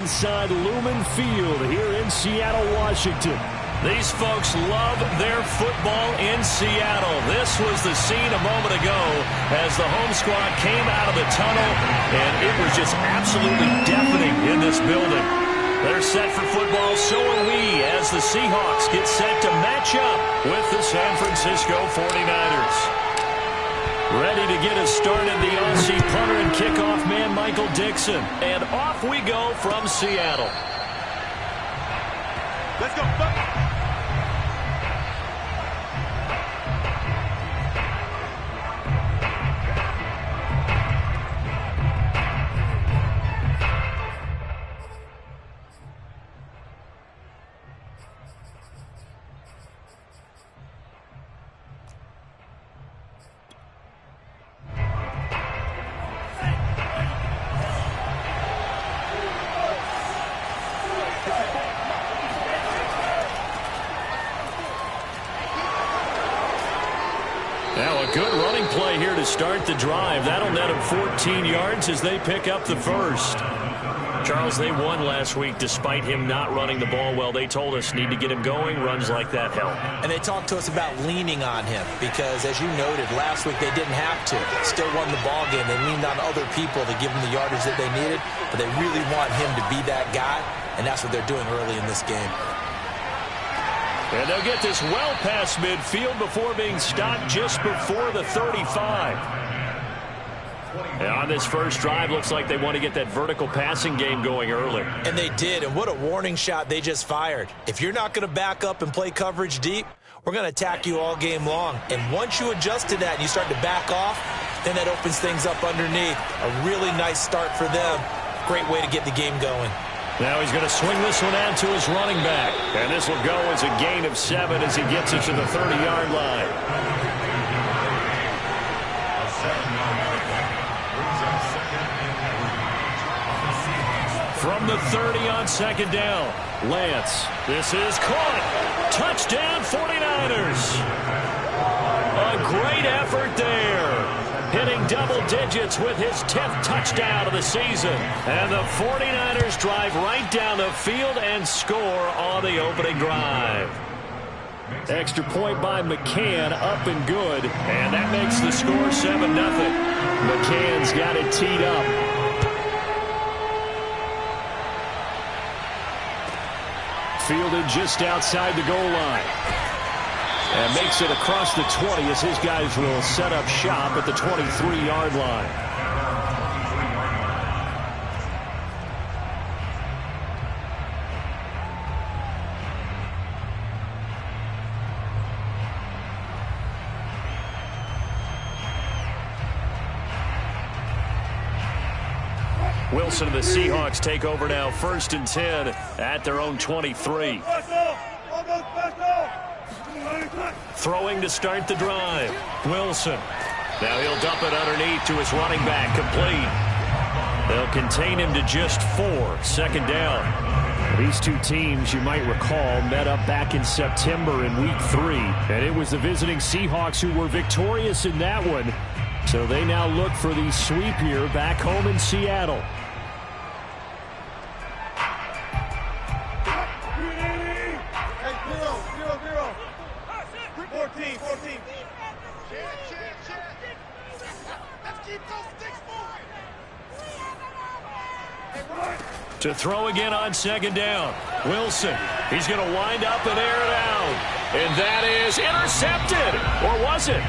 Inside Lumen Field here in Seattle, Washington. These folks love their football in Seattle. This was the scene a moment ago as the home squad came out of the tunnel, and it was just absolutely deafening in this building. They're set for football, so are we, as the Seahawks get set to match up with the San Francisco 49ers. Ready to get us started, the Aussie punter and kickoff man, Michael Dixon. And off we go from Seattle. Let's go. Now a good running play here to start the drive. That'll net them 14 yards as they pick up the first. Charles, they won last week despite him not running the ball well. They told us need to get him going. Runs like that help. And they talked to us about leaning on him because, as you noted, last week they didn't have to. Still won the ball game. They leaned on other people to give them the yardage that they needed, but they really want him to be that guy, and that's what they're doing early in this game. And they'll get this well past midfield before being stopped just before the 35. And on this first drive, looks like they want to get that vertical passing game going early. And they did, and what a warning shot they just fired. If you're not going to back up and play coverage deep, we're going to attack you all game long. And once you adjust to that and you start to back off, then that opens things up underneath. A really nice start for them. Great way to get the game going. Now he's going to swing this one out to his running back. And this will go as a gain of 7 as he gets it to the 30-yard line. From the 30 on second down, Lance. This is caught. Touchdown 49ers. A great effort there. Hitting double digits with his 10th touchdown of the season. And the 49ers drive right down the field and score on the opening drive. Extra point by McCann, up and good. And that makes the score 7-0. McCann's got it teed up. Fielded just outside the goal line. And makes it across the 20 as his guys will set up shop at the 23-yard line. Wilson and the Seahawks take over now, 1st and 10 at their own 23. Throwing to start the drive. Wilson. Now he'll dump it underneath to his running back. Complete. They'll contain him to just 4. 2nd down. These two teams, you might recall, met up back in September in Week 3. And it was the visiting Seahawks who were victorious in that one. So they now look for the sweep here back home in Seattle. To throw again on 2nd down. Wilson. He's going to wind up and air it out. And that is intercepted. Or was it?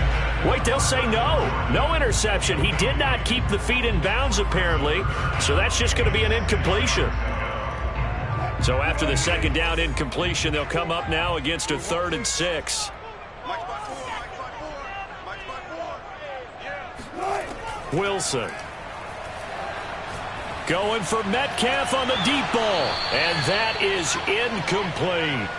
Wait, they'll say no. No interception. He did not keep the feet in bounds, apparently. So that's just going to be an incompletion. So after the 2nd down incompletion, they'll come up now against a 3rd and 6. Wilson. Going for Metcalf on the deep ball. And that is incomplete.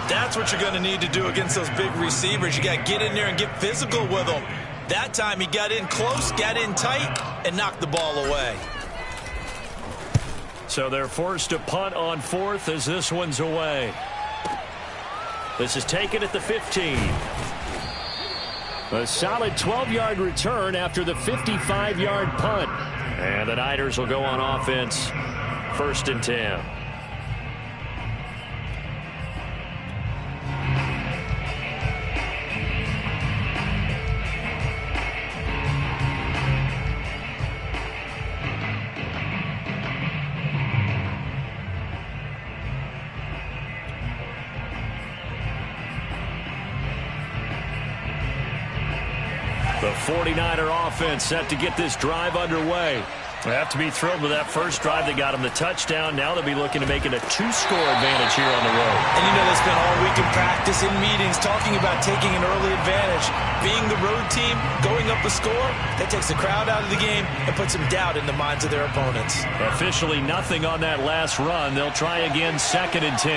That's what you're going to need to do against those big receivers. You got to get in there and get physical with them. That time he got in close, got in tight, and knocked the ball away. So they're forced to punt on 4th as this one's away. This is taken at the 15. A solid 12-yard return after the 55-yard punt. And the Niners will go on offense 1st and 10. The 49er offense set to get this drive underway. They have to be thrilled with that first drive. They got them the touchdown. Now they'll be looking to make it a 2-score advantage here on the road. And you know, they spent all week in practice, in meetings, talking about taking an early advantage. Being the road team, going up a score, that takes the crowd out of the game and puts some doubt in the minds of their opponents. Officially nothing on that last run. They'll try again 2nd and 10.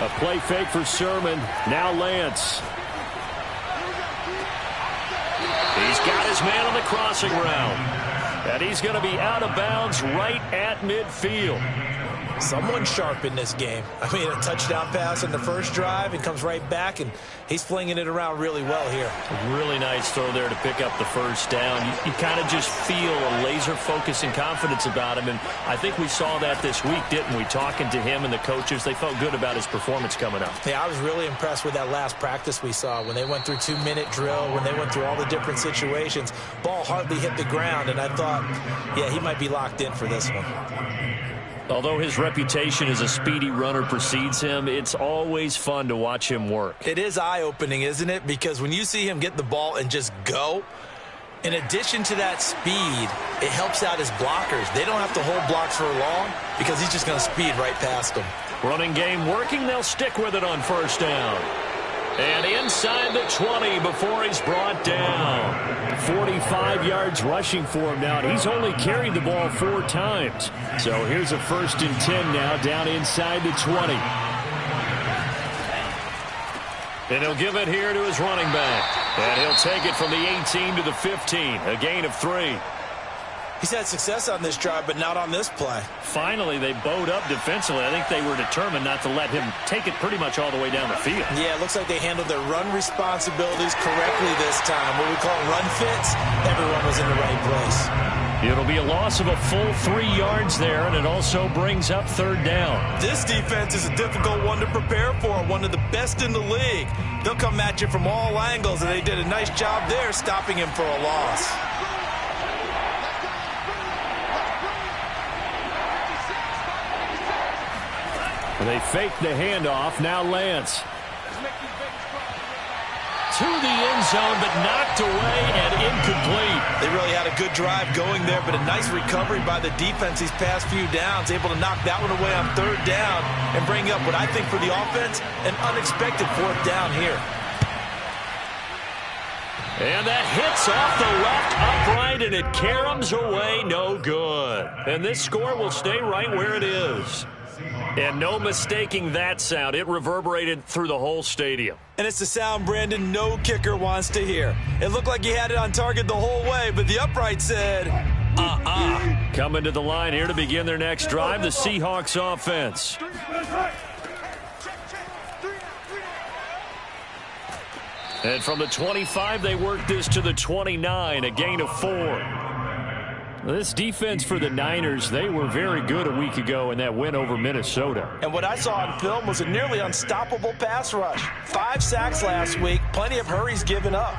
A play fake for Sermon. Now Lance. He's got his man on the crossing route. And he's going to be out of bounds right at midfield. Someone sharp in this game. I mean, a touchdown pass on the first drive and comes right back, and he's flinging it around really well here. Really nice throw there to pick up the first down. You kind of just feel a laser focus and confidence about him, and I think we saw that this week, didn't we? Talking to him and the coaches, they felt good about his performance coming up. Yeah, I was really impressed with that last practice we saw when they went through 2-minute drill, when they went through all the different situations. Ball hardly hit the ground, and I thought, yeah, he might be locked in for this one. Although his reputation as a speedy runner precedes him, it's always fun to watch him work. It is eye-opening, isn't it? Because when you see him get the ball and just go, in addition to that speed, it helps out his blockers. They don't have to hold blocks for long because he's just going to speed right past them. Running game working. They'll stick with it on 1st down. And inside the 20 before he's brought down. 45 yards rushing for him now. He's only carried the ball 4 times. So here's a 1st and 10 now down inside the 20. And he'll give it here to his running back. And he'll take it from the 18 to the 15. A gain of 3. He's had success on this drive, but not on this play. Finally, they bowed up defensively. I think they were determined not to let him take it pretty much all the way down the field. Yeah, it looks like they handled their run responsibilities correctly this time. What we call run fits, everyone was in the right place. It'll be a loss of a full 3 yards there, and it also brings up 3rd down. This defense is a difficult one to prepare for, one of the best in the league. They'll come at you from all angles, and they did a nice job there stopping him for a loss. They fake the handoff. Now Lance. To the end zone, but knocked away and incomplete. They really had a good drive going there, but a nice recovery by the defense these past few downs, able to knock that one away on 3rd down and bring up what I think for the offense, an unexpected 4th down here. And that hits off the left upright, and it caroms away, no good. And this score will stay right where it is. And no mistaking that sound. It reverberated through the whole stadium. And it's the sound, Brandon, no kicker wants to hear. It looked like he had it on target the whole way, but the upright said, Coming to the line here to begin their next drive, the Seahawks offense. And from the 25, they work this to the 29, a gain of 4. This defense for the Niners, they were very good a week ago in that win over Minnesota. And what I saw on film was a nearly unstoppable pass rush. 5 sacks last week, plenty of hurries given up.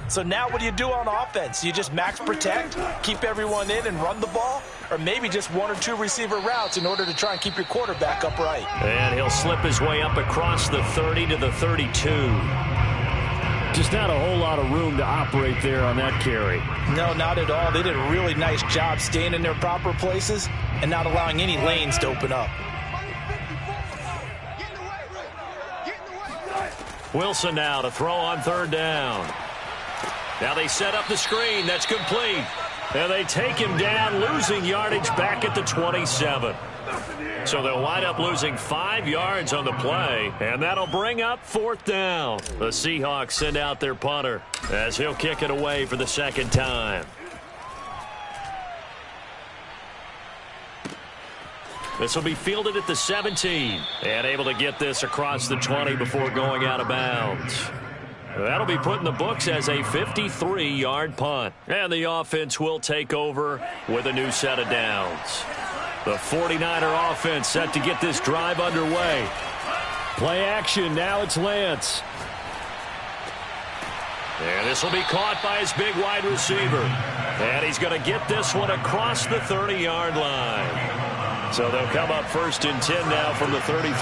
So now what do you do on offense? You just max protect, keep everyone in and run the ball? Or maybe just 1 or 2 receiver routes in order to try and keep your quarterback upright? And he'll slip his way up across the 30 to the 32. Just not a whole lot of room to operate there on that carry. No, not at all. They did a really nice job staying in their proper places and not allowing any lanes to open up. Wilson now to throw on 3rd down. Now they set up the screen. That's complete. And they take him down, losing yardage back at the 27. So they'll wind up losing 5 yards on the play, and that'll bring up 4th down. The Seahawks send out their punter as he'll kick it away for the 2nd time. This will be fielded at the 17, and able to get this across the 20 before going out of bounds. That'll be put in the books as a 53-yard punt. And the offense will take over with a new set of downs. The 49er offense set to get this drive underway. Play action. Now it's Lance. And this will be caught by his big wide receiver. And he's going to get this one across the 30-yard line. So they'll come up 1st and 10 now from the 33.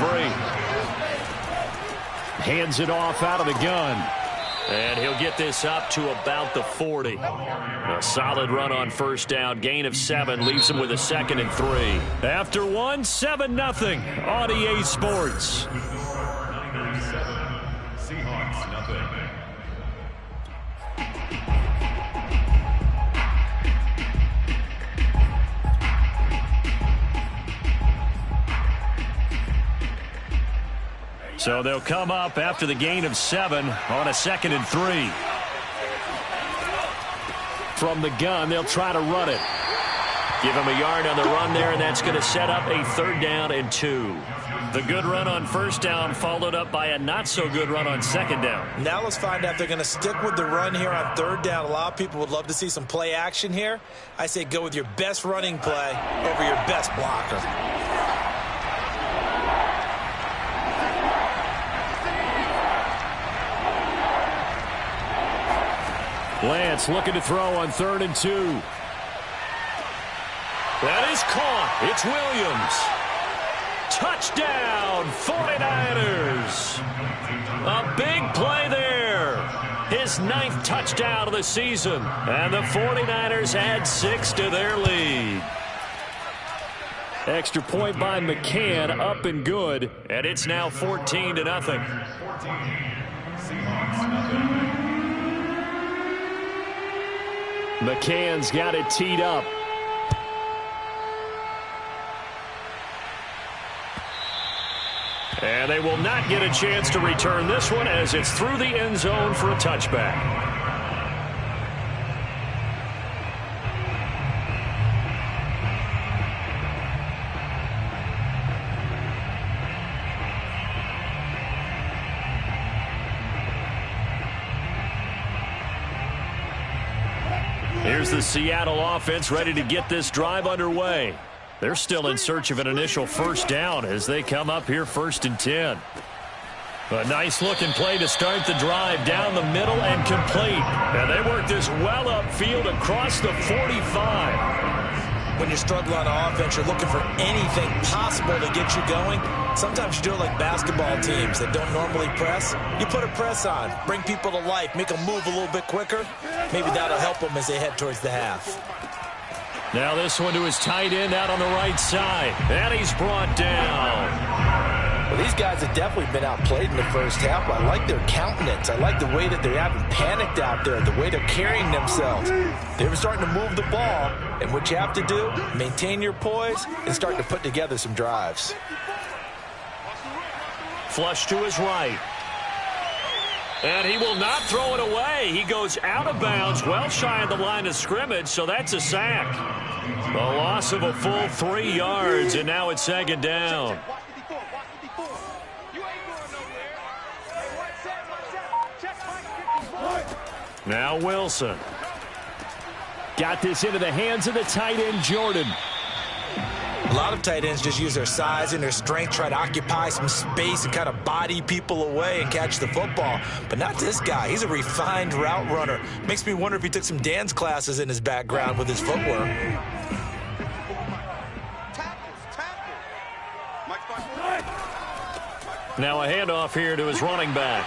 Hands it off out of the gun. And he'll get this up to about the 40. A solid run on 1st down. Gain of 7 leaves him with a 2nd and 3. After 1, 7-0 on EA Sports. Seahawks, nothing. So they'll come up after the gain of 7 on a 2nd and 3. From the gun, they'll try to run it. Give him a yard on the run there, and that's going to set up a 3rd down and 2. The good run on 1st down followed up by a not-so-good run on 2nd down. Now let's find out if they're going to stick with the run here on 3rd down. A lot of people would love to see some play action here. I say go with your best running play over your best blocker. Lance looking to throw on 3rd and 2. That is caught. It's Williams. Touchdown, 49ers. A big play there. His 9th touchdown of the season. And the 49ers add 6 to their lead. Extra point by McCann, up and good. And it's now 14-0. Seahawks, nothing. McCann's got it teed up. And they will not get a chance to return this one as it's through the end zone for a touchback. Here's the Seattle offense ready to get this drive underway. They're still in search of an initial 1st down as they come up here 1st and 10. A nice-looking play to start the drive down the middle and complete. And they work this well upfield across the 45. When you struggle on offense, you're looking for anything possible to get you going. Sometimes you do it like basketball teams that don't normally press. You put a press on, bring people to life, make them move a little bit quicker. Maybe that'll help them as they head towards the half. Now this one to his tight end out on the right side. And he's brought down. Well, these guys have definitely been outplayed in the first half. I like their countenance. I like the way that they haven't panicked out there, the way they're carrying themselves. They're starting to move the ball, and what you have to do, maintain your poise and start to put together some drives. Flush to his right. And he will not throw it away. He goes out of bounds, well shy of the line of scrimmage, so that's a sack. A loss of a full 3 yards, and now it's 2nd down. Now Wilson. Got this into the hands of the tight end, Jordan. A lot of tight ends just use their size and their strength, try to occupy some space and kind of body people away and catch the football. But not this guy. He's a refined route runner. Makes me wonder if he took some dance classes in his background with his footwork. Now a handoff here to his running back.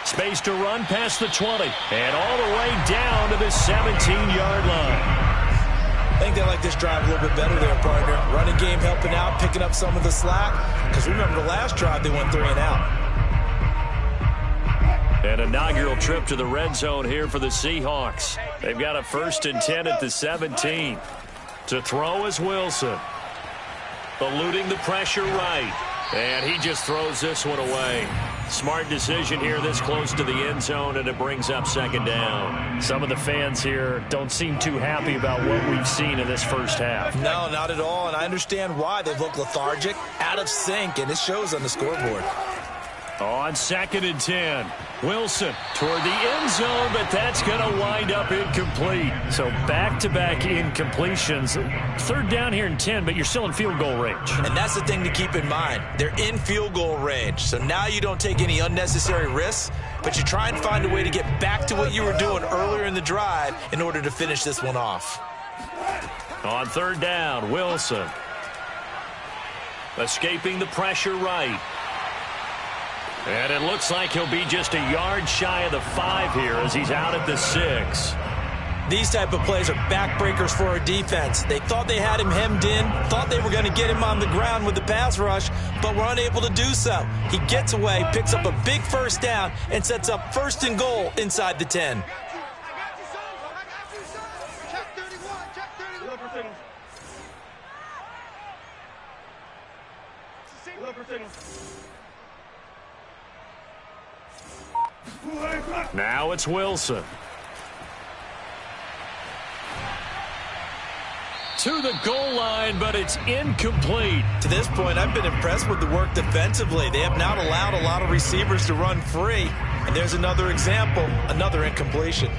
Space to run past the 20. And all the way down to the 17-yard line. I think they like this drive a little bit better there, partner. Running game helping out, picking up some of the slack. Because remember the last drive, they went 3 and out. An inaugural trip to the red zone here for the Seahawks. They've got a 1st and 10 at the 17. To throw is Wilson. Eluding the pressure right. And he just throws this one away. Smart decision here this close to the end zone, and it brings up 2nd down. Some of the fans here don't seem too happy about what we've seen in this first half. No, not at all, and I understand why. They've looked lethargic, out of sync, and it shows on the scoreboard. On 2nd and 10, Wilson toward the end zone, but that's going to wind up incomplete. So back-to-back incompletions. 3rd down here and 10, but you're still in field goal range. And that's the thing to keep in mind. They're in field goal range. So now you don't take any unnecessary risks, but you try and find a way to get back to what you were doing earlier in the drive in order to finish this one off. On 3rd down, Wilson. Escaping the pressure right. And it looks like he'll be just a yard shy of the 5 here as he's out at the 6. These type of plays are backbreakers for a defense. They thought they had him hemmed in, thought they were going to get him on the ground with the pass rush, but were unable to do so. He gets away, picks up a big 1st down, and sets up 1st and goal inside the 10. Now it's Wilson. To the goal line, but it's incomplete. To this point, I've been impressed with the work defensively. They have not allowed a lot of receivers to run free. And there's another example, another incompletion.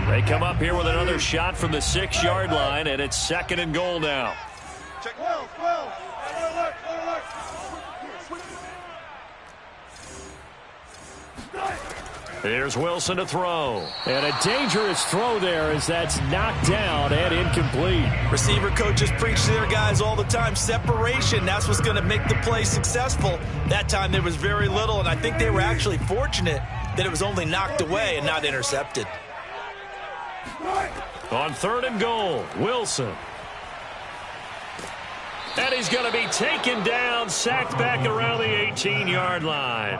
They come up here with another shot from the 6-yard line, and it's 2nd and goal now. Check. Well. Here's Wilson to throw. And a dangerous throw there as that's knocked down and incomplete. Receiver coaches preach to their guys all the time. Separation, that's what's going to make the play successful. That time there was very little, and I think they were actually fortunate that it was only knocked away and not intercepted. On 3rd and goal, Wilson. And he's going to be taken down, sacked back around the 18-yard line.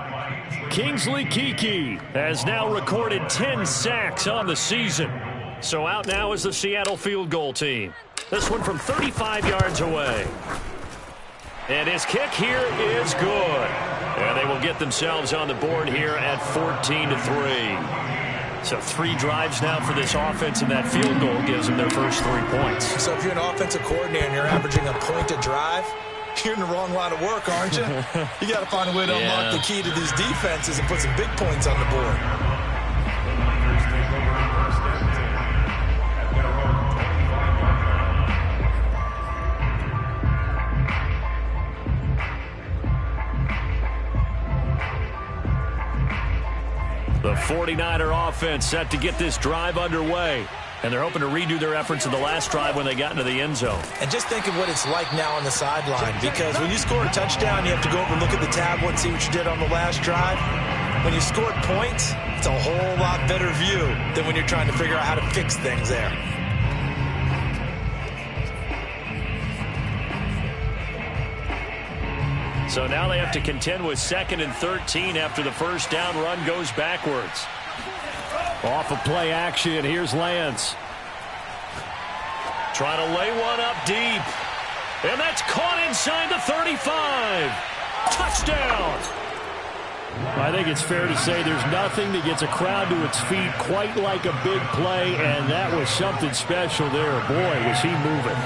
Kingsley Keke has now recorded 10 sacks on the season. So out now is the Seattle field goal team. This one from 35 yards away. And his kick here is good. And they will get themselves on the board here at 14-3. So 3 drives now for this offense, and that field goal gives them their first 3 points. So if you're an offensive coordinator and you're averaging a point a drive, you're in the wrong line of work, aren't you? You got to find a way to unlock the key to these defenses and put some big points on the board. The 49er offense set to get this drive underway. And they're hoping to redo their efforts in the last drive when they got into the end zone. And just think of what it's like now on the sideline, because when you score a touchdown, you have to go over and look at the tablet and see what you did on the last drive. When you scored points, it's a whole lot better view than when you're trying to figure out how to fix things there. So now they have to contend with 2nd and 13 after the first down run goes backwards. Off of play action, here's Lance. Trying to lay one up deep. And that's caught inside the 35. Touchdown. I think it's fair to say there's nothing that gets a crowd to its feet quite like a big play, and that was something special there. Boy, was he moving.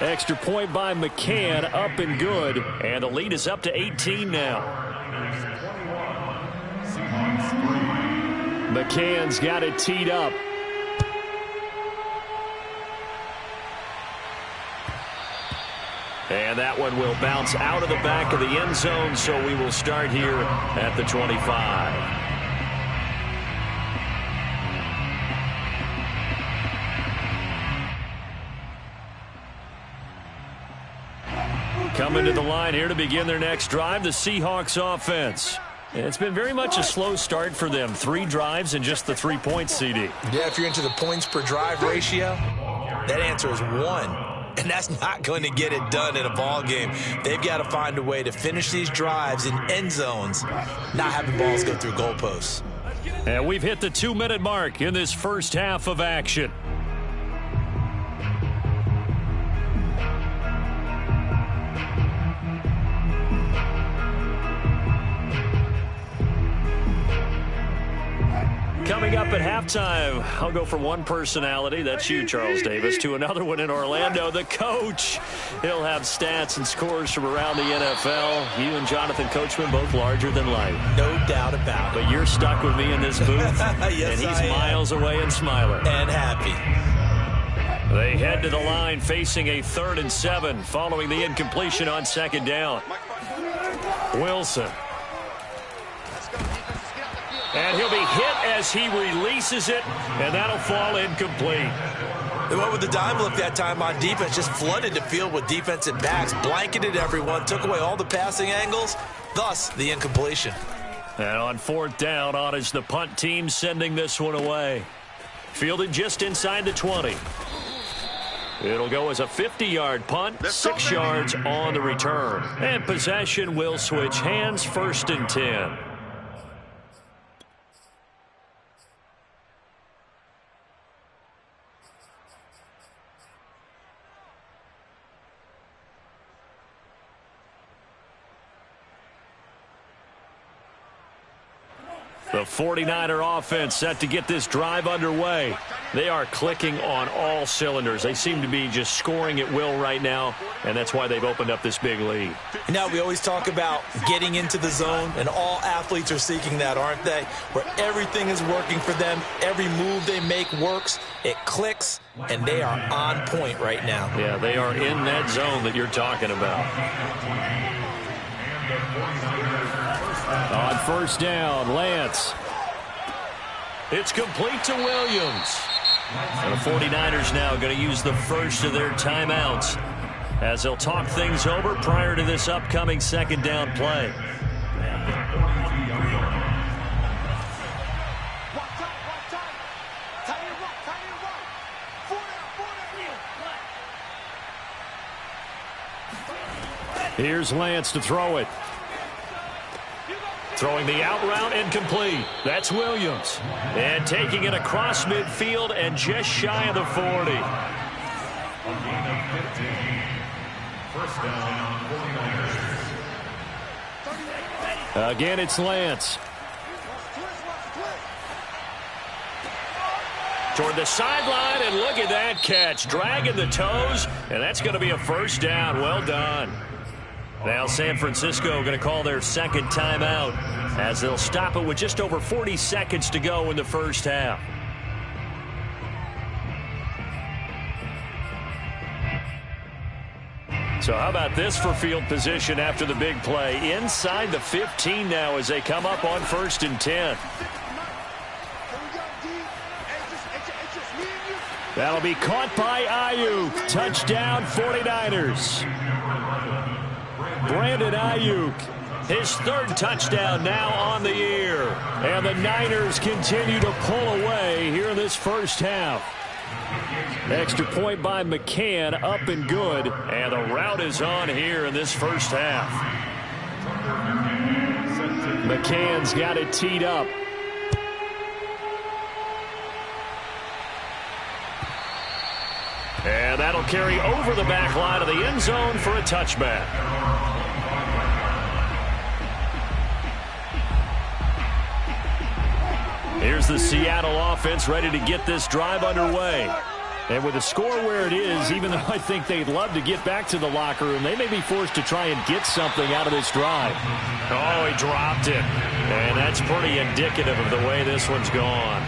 Extra point by McCann, up and good. And the lead is up to 18 now. McCann's got it teed up. And that one will bounce out of the back of the end zone, so we will start here at the 25. Coming to the line here to begin their next drive, the Seahawks offense. It's been very much a slow start for them. 3 drives and just the 3 points, CD. Yeah, if you're into the points per drive ratio, that answer is 1. And that's not going to get it done in a ball game. They've got to find a way to finish these drives in end zones, not having balls go through goalposts. And we've hit the 2-minute mark in this first half of action. Coming up at halftime, I'll go from one personality, that's you, Charles Davis, to another one in Orlando, the coach. He'll have stats and scores from around the NFL. You and Jonathan Coachman both larger than life. No doubt about it. But you're stuck with me in this booth, yes, and he's miles away and smiling. And happy. They head to the line facing a 3rd and 7 following the incompletion on 2nd down. Wilson. And he'll be hit as he releases it, and that'll fall incomplete. They went with the dime look that time on defense, just flooded the field with defensive backs, blanketed everyone, took away all the passing angles, thus the incompletion. And on 4th down, on is the punt team sending this one away. Fielded just inside the 20. It'll go as a 50-yard punt, 6 yards on the return. And possession will switch hands, 1st and 10. The 49er offense set to get this drive underway. They are clicking on all cylinders. They seem to be just scoring at will right now, and that's why they've opened up this big lead. Now, we always talk about getting into the zone, and all athletes are seeking that, aren't they? Where everything is working for them, every move they make works, it clicks, and they are on point right now. Yeah, they are in that zone that you're talking about. On 1st down, Lance. It's complete to Williams. And the 49ers now going to use the first of their timeouts as they'll talk things over prior to this upcoming 2nd down play. Here's Lance to throw it. Throwing the out route incomplete. That's Williams. And taking it across midfield and just shy of the 40. Again, it's Lance. Toward the sideline, and look at that catch. Dragging the toes, and that's going to be a 1st down. Well done. Now San Francisco going to call their 2nd timeout as they'll stop it with just over 40 seconds to go in the 1st half. So how about this for field position after the big play? Inside the 15 now as they come up on 1st and 10. That'll be caught by Ayuk. Touchdown, 49ers. Brandon Ayuk, his 3rd touchdown now on the year. And the Niners continue to pull away here in this 1st half. Extra point by McCann, up and good. And the route is on here in this 1st half. McCann's got it teed up. And that'll carry over the back line of the end zone for a touchback. Here's the Seattle offense ready to get this drive underway. And with the score where it is, even though I think they'd love to get back to the locker room, they may be forced to try and get something out of this drive. Oh, he dropped it. And that's pretty indicative of the way this one's gone.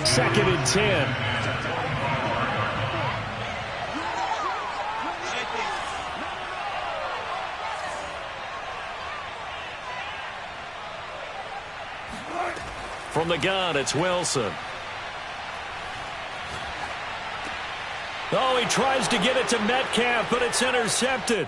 2nd and 10. From the gun, it's Wilson. Oh, he tries to get it to Metcalf, but it's intercepted.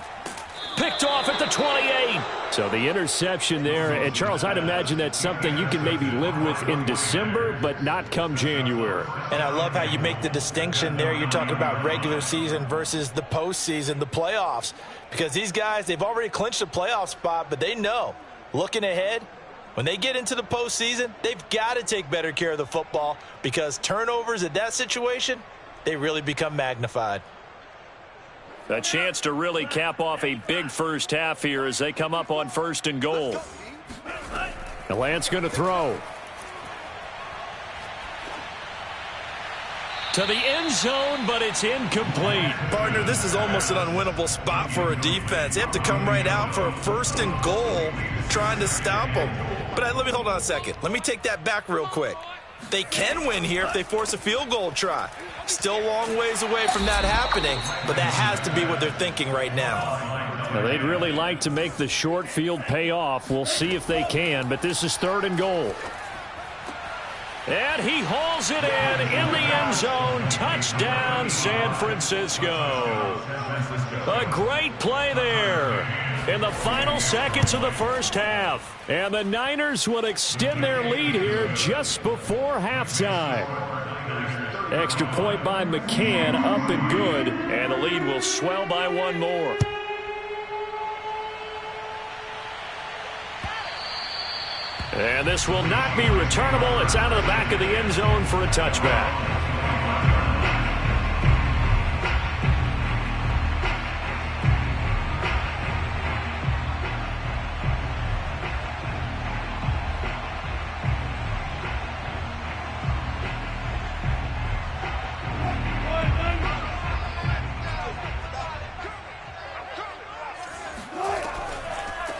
Picked off at the 28. So the interception there, and Charles, I'd imagine that's something you can maybe live with in December, but not come January. And I love how you make the distinction there. You're talking about regular season versus the postseason, the playoffs. Because these guys, they've already clinched a playoff spot, but they know, looking ahead, when they get into the postseason, they've got to take better care of the football because turnovers in that situation, they really become magnified. A chance to really cap off a big 1st half here as they come up on 1st and goal. And Lance going to throw. to the end zone, but it's incomplete. Partner, this is almost an unwinnable spot for a defense. They have to come right out for a 1st and goal trying to stop them. But let me hold on a second. Let me take that back real quick. They can win here if they force a field goal try. Still a long ways away from that happening, but that has to be what they're thinking right now. Now, they'd really like to make the short field pay off. We'll see if they can, but this is 3rd and goal. And he hauls it in the end zone. Touchdown, San Francisco. A great play there in the final seconds of the first half. And the Niners will extend their lead here just before halftime. Extra point by McCann, up and good. And the lead will swell by 1 more. And this will not be returnable. It's out of the back of the end zone for a touchback.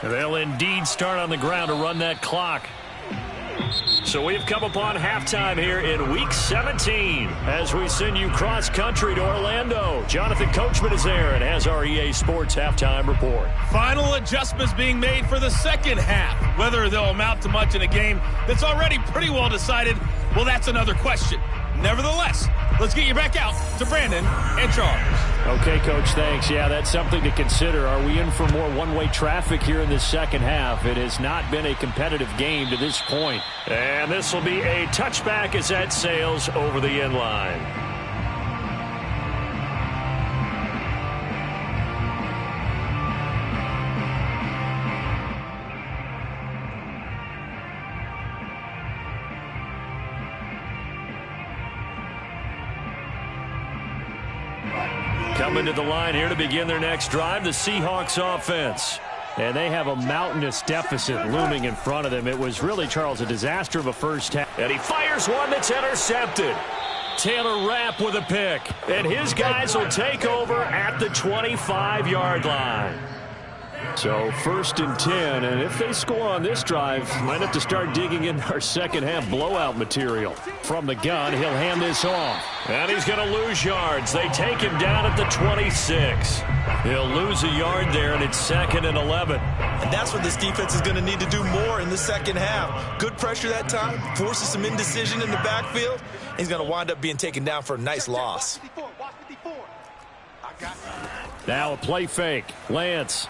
They'll indeed start on the ground to run that clock. So we've come upon halftime here in Week 17 as we send you cross-country to Orlando. Jonathan Coachman is there and has our EA Sports halftime report. Final adjustments being made for the second half. Whether they'll amount to much in a game that's already pretty well decided, well, that's another question. Nevertheless, let's get you back out to Brandon and Charles. Okay, Coach, thanks. Yeah, that's something to consider. Are we in for more one-way traffic here in the second half? It has not been a competitive game to this point. And this will be a touchback as that sails over the end line. Coming to the line here to begin their next drive, the Seahawks offense. And they have a mountainous deficit looming in front of them. It was really, Charles, a disaster of a first half. And he fires one that's intercepted. Taylor Rapp with a pick. And his guys will take over at the 25-yard line. So 1st and 10, and if they score on this drive, might have to start digging in our second half blowout material. From the gun, he'll hand this off. And he's going to lose yards. They take him down at the 26. He'll lose a yard there, and it's 2nd and 11. And that's what this defense is going to need to do more in the second half. Good pressure that time, forces some indecision in the backfield. He's going to wind up being taken down for a nice loss. Now a play fake. Lance.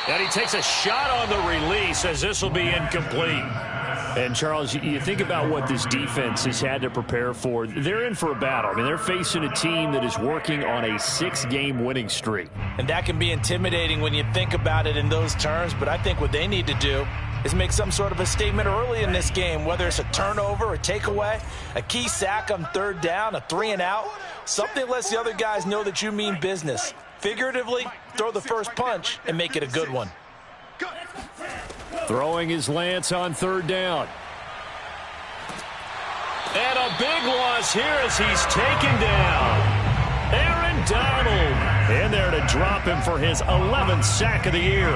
And he takes a shot on the release as this will be incomplete. And, Charles, you think about what this defense has had to prepare for. They're in for a battle. I mean, they're facing a team that is working on a 6-game winning streak. And that can be intimidating when you think about it in those terms. But I think what they need to do is make some sort of a statement early in this game, whether it's a turnover, a takeaway, a key sack on 3rd down, a 3-and-out. Something lets the other guys know that you mean business. Figuratively, throw the first punch and make it a good one. Throwing his Lance on 3rd down. And a big loss here as he's taken down. Aaron Donald in there to drop him for his 11th sack of the year.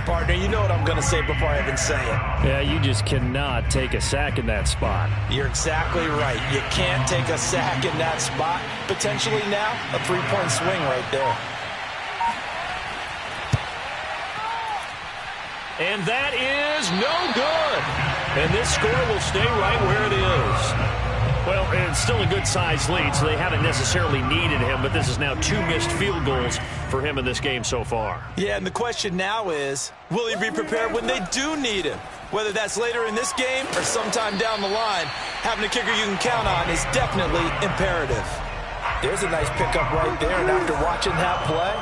Partner, you know what I'm going to say before I even say it. Yeah, you just cannot take a sack in that spot. You're exactly right. You can't take a sack in that spot. Potentially now, a 3-point swing right there. And that is no good. And this score will stay right where it is. Well, it's still a good-sized lead, so they haven't necessarily needed him, but this is now 2 missed field goals for him in this game so far. Yeah, and the question now is, will he be prepared when they do need him? Whether that's later in this game or sometime down the line, having a kicker you can count on is definitely imperative. There's a nice pickup right there, and after watching that play,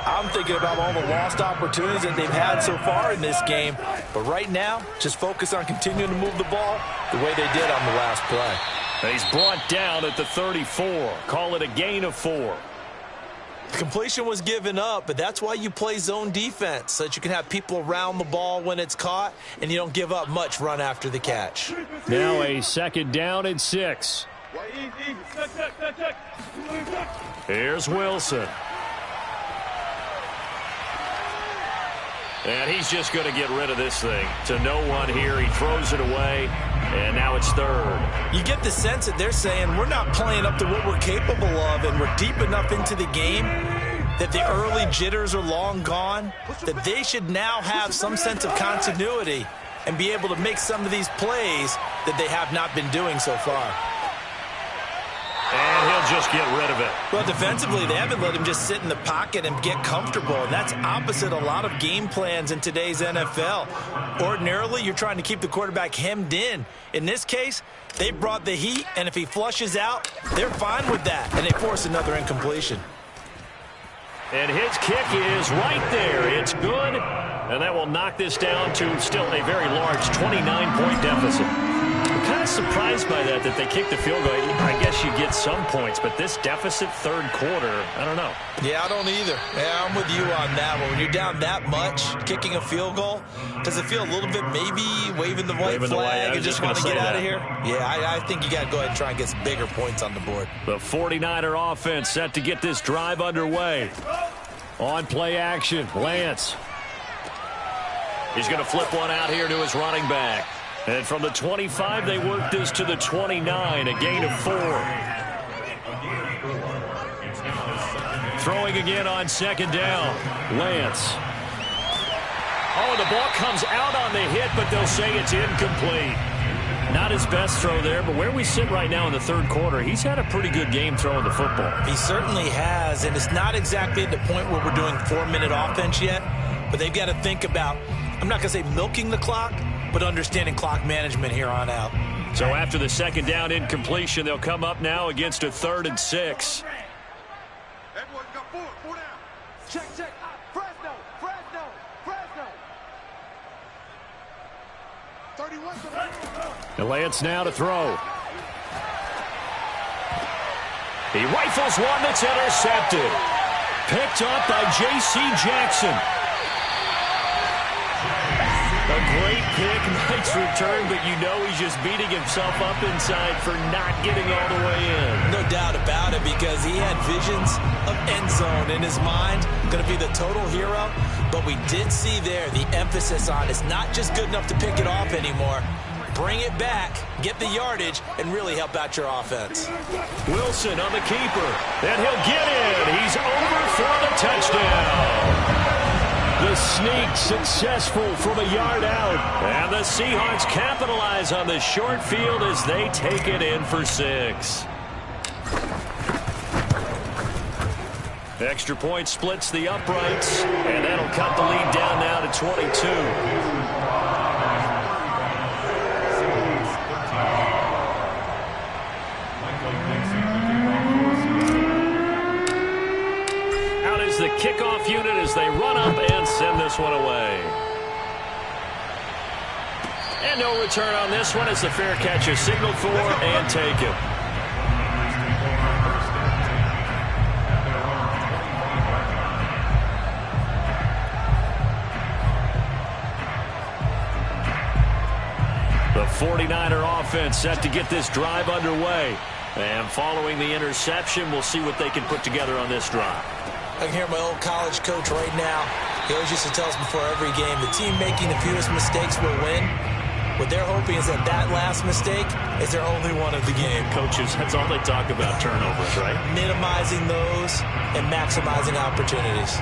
I'm thinking about all the lost opportunities that they've had so far in this game. But right now, just focus on continuing to move the ball the way they did on the last play. And he's brought down at the 34. Call it a gain of 4. The completion was given up, but that's why you play zone defense, so that you can have people around the ball when it's caught, and you don't give up much run after the catch. Now a 2nd down and 6. Here's Wilson. And he's just going to get rid of this thing. To no one here. He throws it away. And now it's third. You get the sense that they're saying we're not playing up to what we're capable of, and we're deep enough into the game that the early jitters are long gone, that they should now have some sense of continuity and be able to make some of these plays that they have not been doing so far. And he'll just get rid of it. Well, defensively, they haven't let him just sit in the pocket and get comfortable, and that's opposite a lot of game plans in today's NFL. Ordinarily, you're trying to keep the quarterback hemmed in. In this case, they brought the heat, and if he flushes out, they're fine with that, and they force another incompletion. And his kick is right there. It's good, and that will knock this down to still a very large 29-point deficit. I'm kind of surprised by that they kicked the field goal. I guess you get some points, but this deficit third quarter, I don't know. Yeah, I don't either. Yeah, I'm with you on that one. When you're down that much, kicking a field goal, does it feel a little bit maybe waving the white flag and just want to get out of here? Yeah, I think you got to go ahead and try and get some bigger points on the board. The 49er offense set to get this drive underway. On play action, Lance. He's going to flip one out here to his running back. And from the 25, they work this to the 29, a gain of 4. Throwing again on second down. Lance. Oh, the ball comes out on the hit, but they'll say it's incomplete. Not his best throw there, but where we sit right now in the third quarter, he's had a pretty good game throwing the football. He certainly has, and it's not exactly at the point where we're doing 4-minute offense yet, but they've got to think about, I'm not going to say milking the clock, but understanding clock management here on out. So after the second down incompletion, they'll come up now against a 3rd and 6. Everyone got 4 down. Check. Fresno. 31 to And Lance now to throw. He rifles one that's intercepted. Picked up by J.C. Jackson. A great pick, nice return, but you know he's just beating himself up inside for not getting all the way in. No doubt about it, because he had visions of end zone in his mind. Going to be the total hero, but we did see there the emphasis on it's not just good enough to pick it off anymore. Bring it back, get the yardage, and really help out your offense. Wilson on the keeper, and he'll get in. He's over for the touchdown. The sneak successful from a yard out. And the Seahawks capitalize on the short field as they take it in for 6. Extra point splits the uprights, and that'll cut the lead down now to 22. The kickoff unit as they run up and send this one away. And no return on this one as the fair catch is signaled for and taken. The 49er offense set to get this drive underway. And following the interception, we'll see what they can put together on this drive. I can hear my old college coach right now. He always used to tell us before every game, the team making the fewest mistakes will win. What they're hoping is that last mistake is their only one of the game. Coaches, that's all they talk about, turnovers, right? Minimizing those and maximizing opportunities.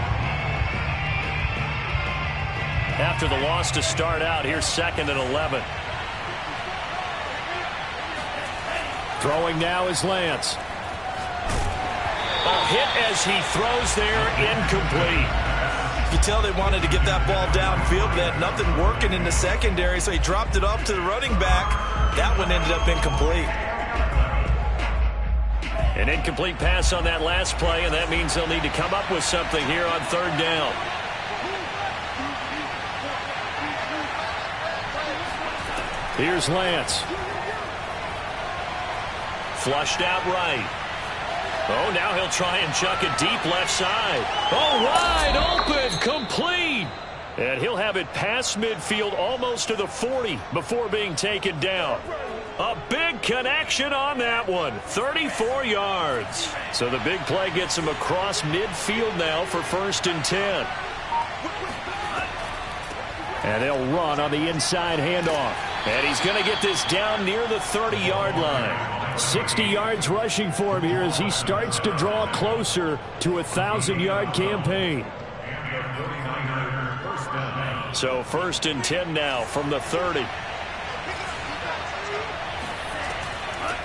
After the loss to start out, here's 2nd and 11. Throwing now is Lance. A hit as he throws there, incomplete. You tell they wanted to get that ball downfield. They had nothing working in the secondary, so he dropped it off to the running back. That one ended up incomplete. An incomplete pass on that last play, and that means they'll need to come up with something here on 3rd down. Here's Lance. Flushed out right. Oh, now he'll try and chuck it deep left side. Oh, wide open, complete. And he'll have it past midfield almost to the 40 before being taken down. A big connection on that one. 34 yards. So the big play gets him across midfield now for 1st and 10. And they'll run on the inside handoff. And he's going to get this down near the 30-yard line. 60 yards rushing for him here as he starts to draw closer to a 1,000-yard campaign. So 1st and 10 now from the 30.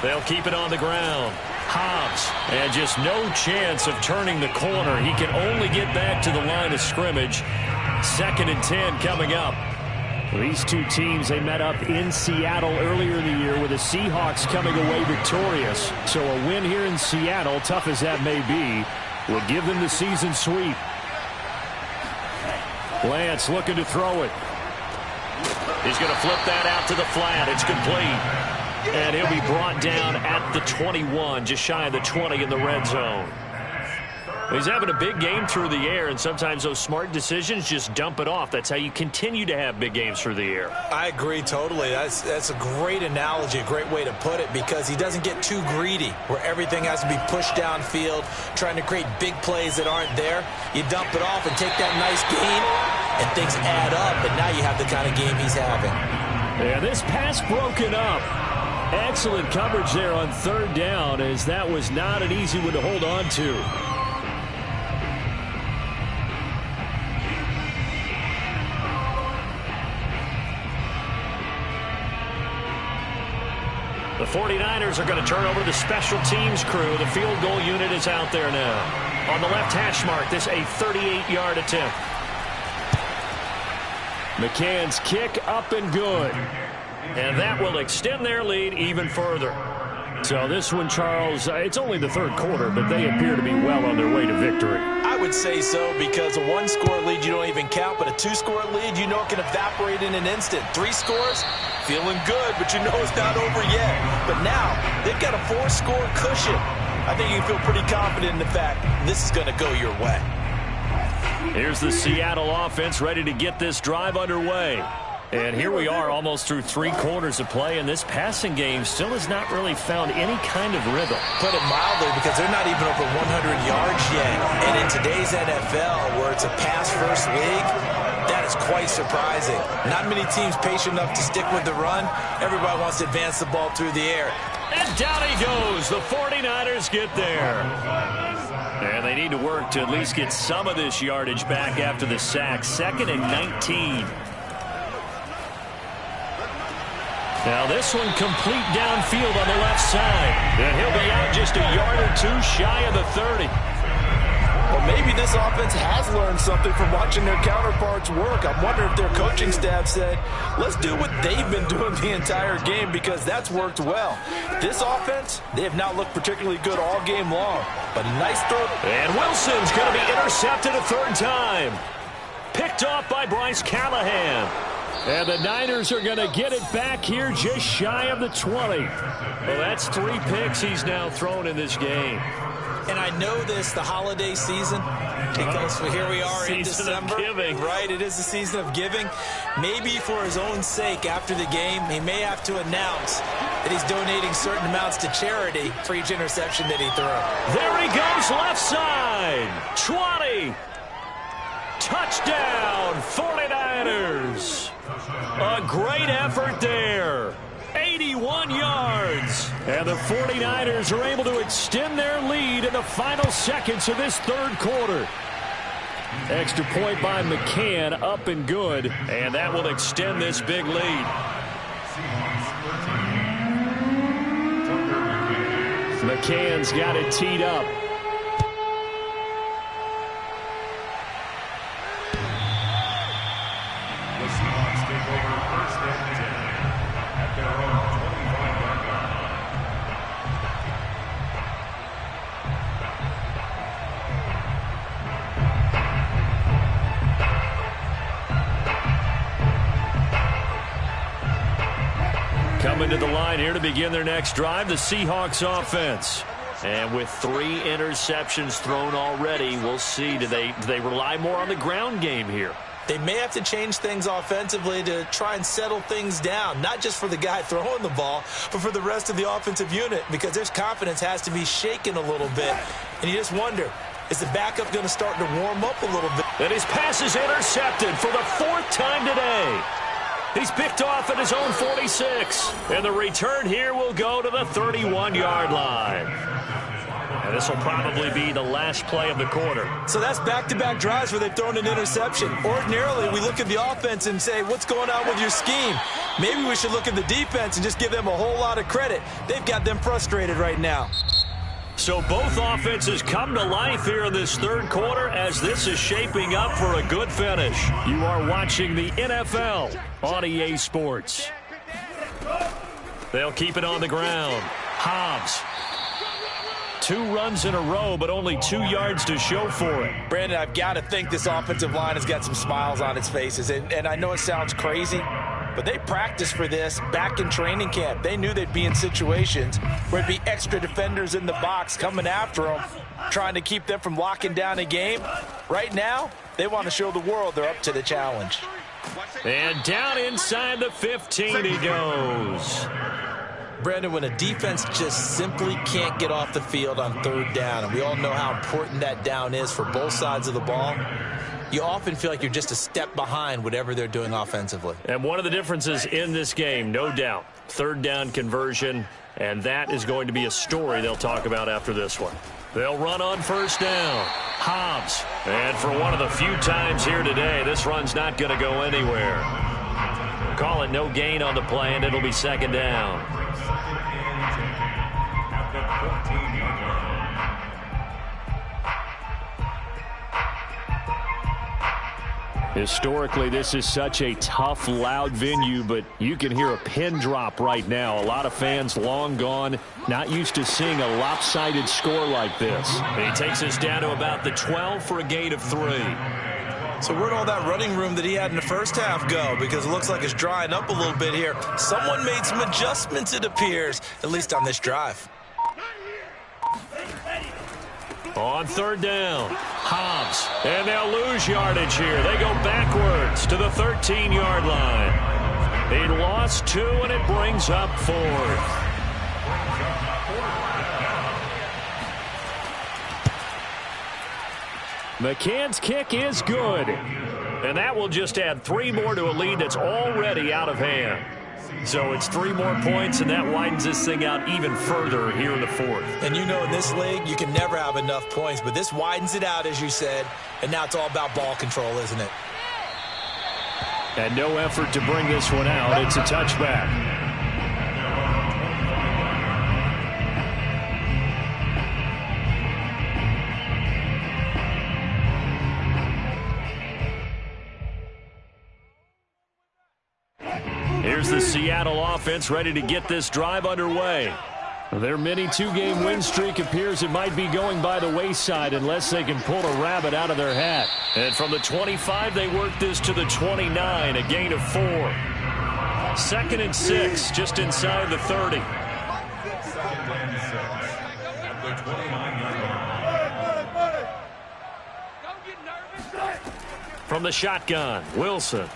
They'll keep it on the ground. Hobbs, and just no chance of turning the corner. He can only get back to the line of scrimmage. 2nd and 10 coming up. These two teams, they met up in Seattle earlier in the year with the Seahawks coming away victorious. So a win here in Seattle, tough as that may be, will give them the season sweep. Lance looking to throw it. He's going to flip that out to the flat. It's complete. And he'll be brought down at the 21, just shy of the 20 in the red zone. He's having a big game through the air, and sometimes those smart decisions just dump it off. That's how you continue to have big games through the air. I agree totally. That's a great analogy, a great way to put it, because he doesn't get too greedy where everything has to be pushed downfield, trying to create big plays that aren't there. You dump it off and take that nice gain, and things add up, and now you have the kind of game he's having. Yeah, this pass broken up. Excellent coverage there on 3rd down, as that was not an easy one to hold on to. The 49ers are going to turn over the special teams crew. The field goal unit is out there now. On the left hash mark, this a 38-yard attempt. McCann's kick up and good. And that will extend their lead even further. So this one, Charles, it's only the 3rd quarter, but they appear to be well on their way to victory. I would say so, because a 1-score lead you don't even count, but a 2-score lead you know it can evaporate in an instant. 3 scores, feeling good, but you know it's not over yet. But now they've got a 4-score cushion. I think you can feel pretty confident in the fact this is going to go your way. Here's the Seattle offense ready to get this drive underway. And here we are almost through 3 quarters of play, and this passing game still has not really found any kind of rhythm. Put it mildly, because they're not even over 100 yards yet. And in today's NFL, where it's a pass-first league, that is quite surprising. Not many teams patient enough to stick with the run. Everybody wants to advance the ball through the air. And down he goes. The 49ers get there. And they need to work to at least get some of this yardage back after the sack. 2nd and 19. Now this one complete downfield on the left side. And he'll be out just a yard or 2 shy of the 30. Well, maybe this offense has learned something from watching their counterparts work. I'm wondering if their coaching staff said, let's do what they've been doing the entire game, because that's worked well. This offense, they have not looked particularly good all game long. But a nice throw. And Wilson's going to be intercepted a 3rd time. Picked off by Bryce Callahan. And the Niners are going to get it back here just shy of the 20. Well, that's 3 picks he's now thrown in this game. And I know this, the holiday season, because here we are in December. Of giving. Right, it is the season of giving. Maybe for his own sake, after the game, he may have to announce that he's donating certain amounts to charity for each interception that he threw. There he goes, left side. 20. Touchdown, 49ers. A great effort there. 81 yards. And the 49ers are able to extend their lead in the final seconds of this 3rd quarter. Extra point by McCann, up and good. And that will extend this big lead. McCann's got it teed up. Coming to the line here to begin their next drive, the Seahawks offense. And with 3 interceptions thrown already, we'll see. Do they rely more on the ground game here? They may have to change things offensively to try and settle things down, not just for the guy throwing the ball, but for the rest of the offensive unit, because their confidence has to be shaken a little bit. And you just wonder, is the backup going to start to warm up a little bit? And his pass is intercepted for the 4th time today. He's picked off at his own 46. And the return here will go to the 31-yard line. And this will probably be the last play of the quarter. So that's back-to-back drives where they've thrown an interception. Ordinarily, we look at the offense and say, what's going on with your scheme? Maybe we should look at the defense and just give them a whole lot of credit. They've got them frustrated right now. So both offenses come to life here in this third quarter as this is shaping up for a good finish. You are watching the NFL on EA Sports. They'll keep it on the ground. Hobbs. 2 runs in a row, but only 2 yards to show for it. Brandon, I've got to think this offensive line has got some smiles on its faces. And I know it sounds crazy, but they practiced for this back in training camp. They knew they'd be in situations where there'd be extra defenders in the box coming after them, trying to keep them from locking down a game. Right now, they want to show the world they're up to the challenge. And down inside the 15 he goes. Brandon, when a defense just simply can't get off the field on 3rd down, and we all know how important that down is for both sides of the ball, you often feel like you're just a step behind whatever they're doing offensively. And one of the differences in this game, no doubt, 3rd down conversion, and that is going to be a story they'll talk about after this one. They'll run on 1st down. Hobbs. And for one of the few times here today, this run's not going to go anywhere. Call it no gain on the play, and it'll be 2nd down. Historically, this is such a tough, loud venue, but you can hear a pin drop right now. A lot of fans long gone, not used to seeing a lopsided score like this. And he takes us down to about the 12 for a gain of 3. So where'd all that running room that he had in the first half go? Because it looks like it's drying up a little bit here. Someone made some adjustments, it appears, at least on this drive. On 3rd down, Hobbs. And they'll lose yardage here. They go backwards to the 13-yard line. He lost 2, and it brings up 4th. McCann's kick is good. And that will just add 3 more to a lead that's already out of hand. So it's 3 more points, and that widens this thing out even further here in the 4th. And you know in this league, you can never have enough points, but this widens it out, as you said, and now it's all about ball control, isn't it? And no effort to bring this one out. It's a touchback. Here's the Seattle offense ready to get this drive underway. Their mini 2-game win streak appears it might be going by the wayside unless they can pull a rabbit out of their hat. And from the 25, they work this to the 29, a gain of 4. 2nd and 6, just inside the 30. From the shotgun, Wilson.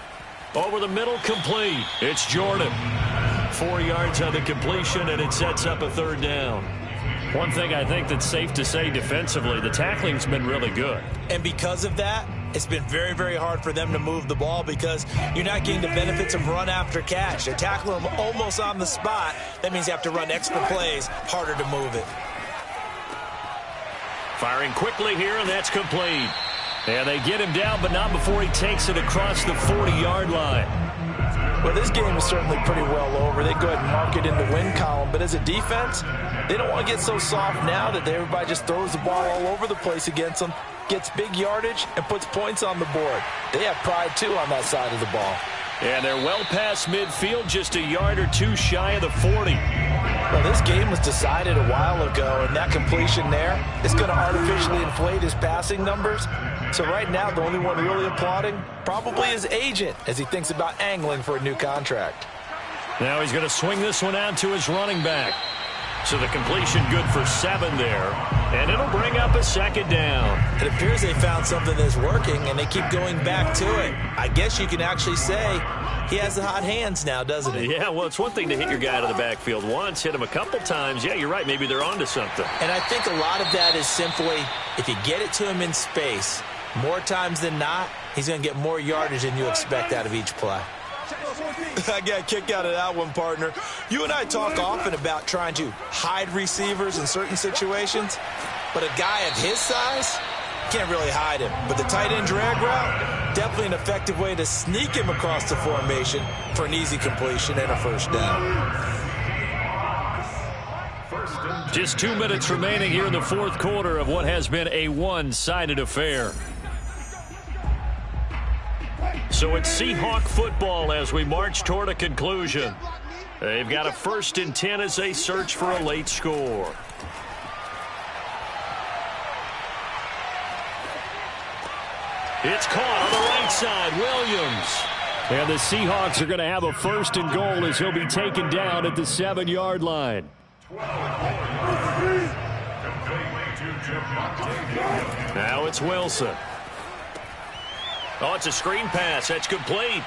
Over the middle, complete. It's Jordan. 4 yards on the completion, and it sets up a 3rd down. One thing I think that's safe to say defensively, the tackling's been really good. And because of that, it's been very, very hard for them to move the ball because you're not getting the benefits of run after catch. They tackle them almost on the spot. That means you have to run extra plays, harder to move it. Firing quickly here, and that's complete. And they get him down, but not before he takes it across the 40-yard line. Well, this game is certainly pretty well over. They go ahead and mark it in the win column. But as a defense, they don't want to get so soft now that everybody just throws the ball all over the place against them, gets big yardage, and puts points on the board. They have pride, too, on that side of the ball. And they're well past midfield, just a yard or 2 shy of the 40. Well, this game was decided a while ago, and that completion there is going to artificially inflate his passing numbers. So right now, the only one really applauding probably his agent as he thinks about angling for a new contract. Now he's going to swing this one out to his running back. So the completion good for 7 there. And it'll bring up a second down. It appears they found something that's working, and they keep going back to it. I guess you can actually say he has the hot hands now, doesn't he? Yeah, well, it's one thing to hit your guy out of the backfield once, hit him a couple times. Yeah, you're right. Maybe they're onto something. And I think a lot of that is simply if you get it to him in space, more times than not, he's going to get more yardage than you expect out of each play. I got a kick out of that one, partner. You and I talk often about trying to hide receivers in certain situations, but a guy of his size can't really hide him. But the tight end drag route, definitely an effective way to sneak him across the formation for an easy completion and a first down. Just 2 minutes remaining here in the fourth quarter of what has been a one-sided affair. So it's Seahawk football as we march toward a conclusion. They've got a 1st and 10 as they search for a late score. It's caught on the right side, Williams. And the Seahawks are going to have a 1st and goal as he'll be taken down at the 7-yard line. Now it's Wilson. Oh, it's a screen pass. That's complete.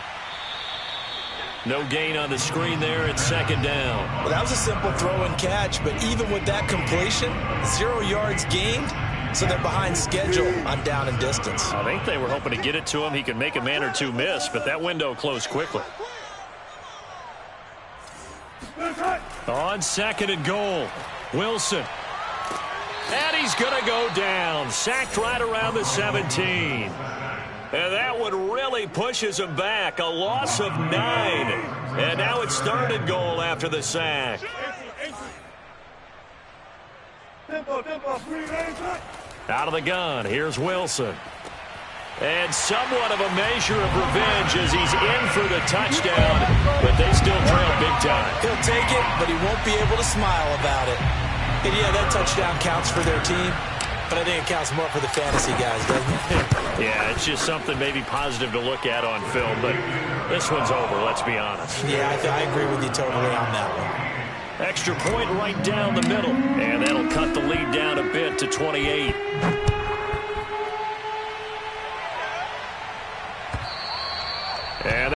No gain on the screen there. It's 2nd down. Well, that was a simple throw and catch, but even with that completion, 0 yards gained, so they're behind schedule on down and distance. I think they were hoping to get it to him. He could make a man or two miss, but that window closed quickly. On 2nd and goal, Wilson. And he's going to go down. Sacked right around the 17. And that one really pushes him back. A loss of 9. And now it's 3rd and goal after the sack. Out of the gun, here's Wilson. And somewhat of a measure of revenge as he's in for the touchdown, but they still trail big time. He'll take it, but he won't be able to smile about it. And yeah, that touchdown counts for their team, but I think it counts more for the fantasy guys, doesn't it? Yeah, it's just something maybe positive to look at on film, but this one's over, let's be honest. Yeah, I agree with you totally on that one. Extra point right down the middle, and that'll cut the lead down a bit to 28. And